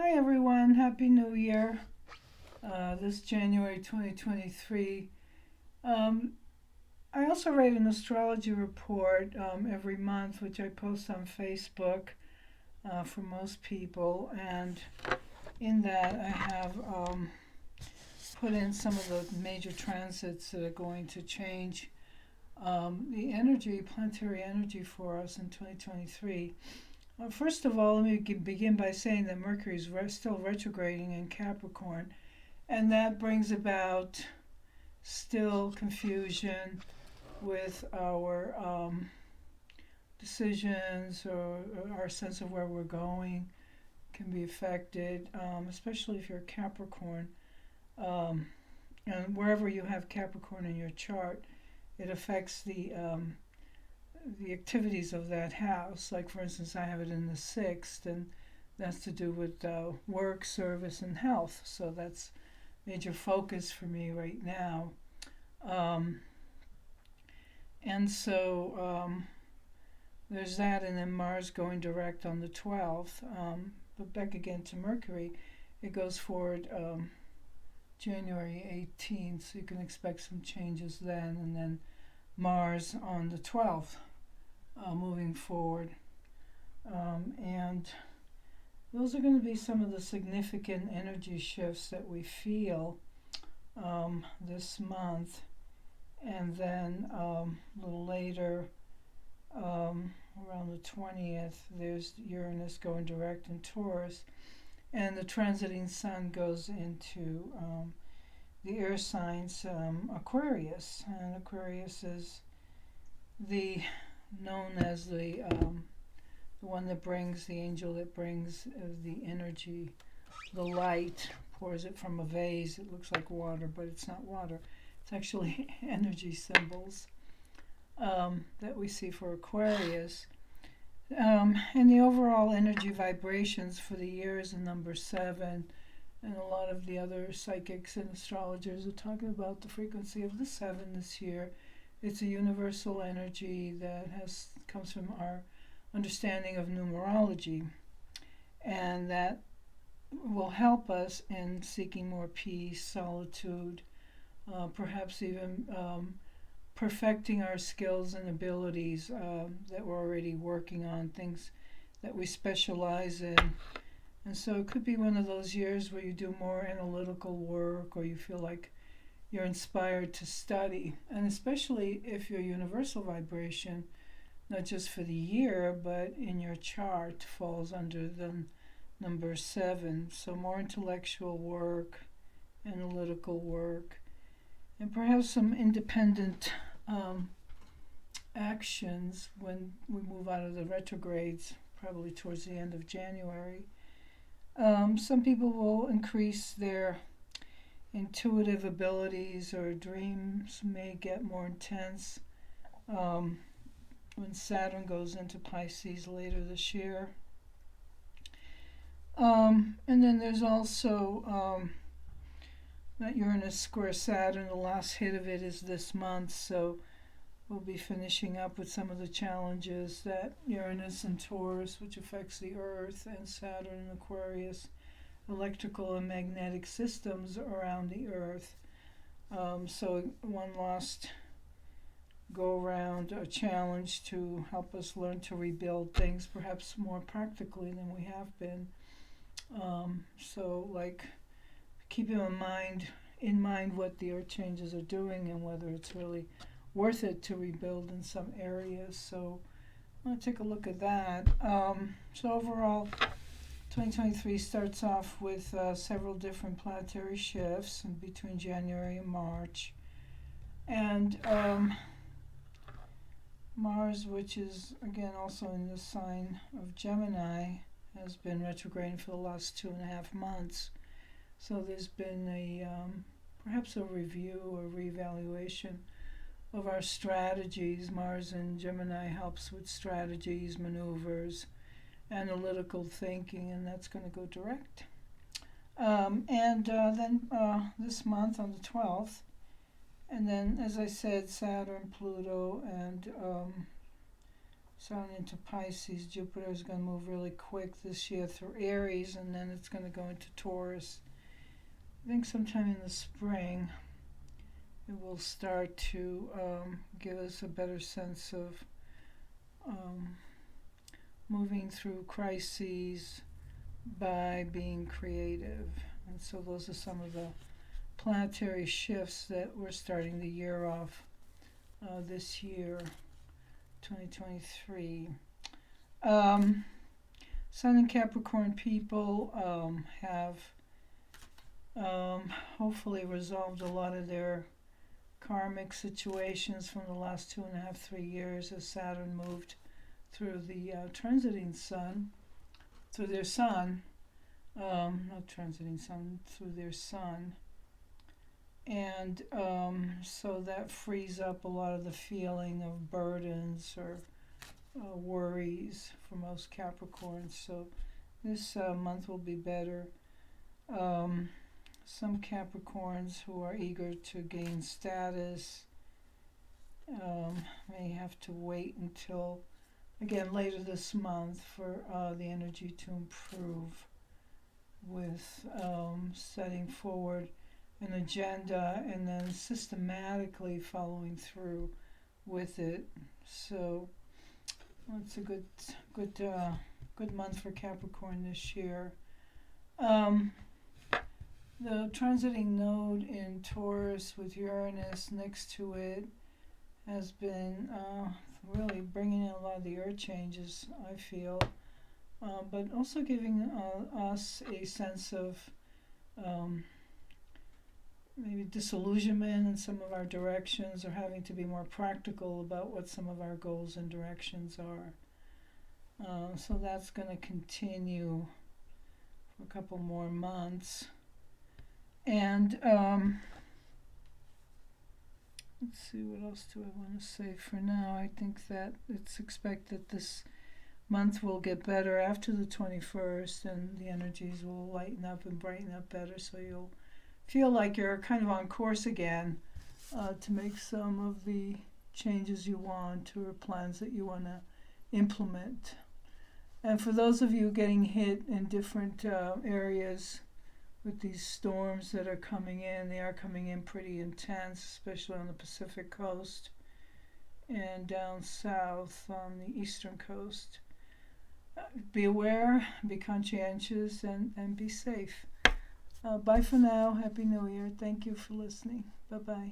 Hi everyone, Happy New Year. This January 2023. Um, I also write an astrology report every month, which I post on Facebook for most people. And in that, I have put in some of the major transits that are going to change the energy, planetary energy for us in 2023. First of all, let me begin by saying that Mercury is still retrograding in Capricorn, and that brings about still confusion with our decisions or our sense of where we're going can be affected, especially if you're Capricorn. And wherever you have Capricorn in your chart, it affects the activities of that house. Like, for instance, I have it in the sixth, and that's to do with work, service, and health. So that's major focus for me right now. And so there's that, and then Mars going direct on the 12th. But back again to Mercury, it goes forward January 18th, so you can expect some changes then, and then Mars on the 12th. Moving forward. And those are going to be some of the significant energy shifts that we feel this month. And then a little later, around the 20th, there's Uranus going direct in Taurus. And the transiting sun goes into the air signs Aquarius. And Aquarius is known as the one that brings the angel that brings the energy, the light, pours it from a vase. It looks like water, but it's not water. It's actually energy symbols that we see for Aquarius. And the overall energy vibrations for the year is the number 7. And a lot of the other psychics and astrologers are talking about the frequency of the 7 this year. It's a universal energy that comes from our understanding of numerology, and that will help us in seeking more peace, solitude, perhaps even perfecting our skills and abilities that we're already working on, things that we specialize in. And so it could be one of those years where you do more analytical work, or you feel like you're inspired to study, and especially if your universal vibration, not just for the year, but in your chart, falls under the number 7. So more intellectual work, analytical work, and perhaps some independent actions when we move out of the retrogrades, probably towards the end of January. Some people will increase their intuitive abilities, or dreams may get more intense when Saturn goes into Pisces later this year. And then there's also that Uranus square Saturn. The last hit of it is this month, so we'll be finishing up with some of the challenges that Uranus and Taurus, which affects the Earth, and Saturn and Aquarius, electrical and magnetic systems around the Earth. So one last go around, a challenge to help us learn to rebuild things perhaps more practically than we have been. So like keeping in mind what the earth changes are doing and whether it's really worth it to rebuild in some areas. So I'm going to take a look at that. So overall, 2023 starts off with several different planetary shifts in between January and March. And Mars, which is again also in the sign of Gemini, has been retrograding for the last 2.5 months. So there's been perhaps a review or reevaluation of our strategies. Mars in Gemini helps with strategies, maneuvers, analytical thinking, and that's going to go direct. And then this month on the 12th, and then, as I said, Saturn, Pluto, and Sun into Pisces. Jupiter is going to move really quick this year through Aries, and then it's going to go into Taurus. I think sometime in the spring it will start to give us a better sense of moving through crises by being creative. And so those are some of the planetary shifts that we're starting the year off this year, 2023. Sun and Capricorn people have hopefully resolved a lot of their karmic situations from the last 2.5, 3 years as Saturn moved through the transiting sun, through their sun, not transiting sun, through their sun. And so that frees up a lot of the feeling of burdens or worries for most Capricorns. So this month will be better. Some Capricorns who are eager to gain status may have to wait until, again, later this month for the energy to improve with setting forward an agenda and then systematically following through with it. So it's a good month for Capricorn this year. The transiting node in Taurus with Uranus next to it has been really bringing in a lot of the earth changes, I feel, but also giving us a sense of maybe disillusionment in some of our directions, or having to be more practical about what some of our goals and directions are. So that's going to continue for a couple more months. And let's see, what else do I want to say for now? I think that it's expected this month will get better after the 21st, and the energies will lighten up and brighten up better, so you'll feel like you're kind of on course again to make some of the changes you want or plans that you want to implement. And for those of you getting hit in different areas with these storms that are coming in, they are coming in pretty intense, especially on the Pacific coast and down south on the eastern coast. Be aware, be conscientious, and be safe. Bye for now. Happy New Year. Thank you for listening. Bye-bye.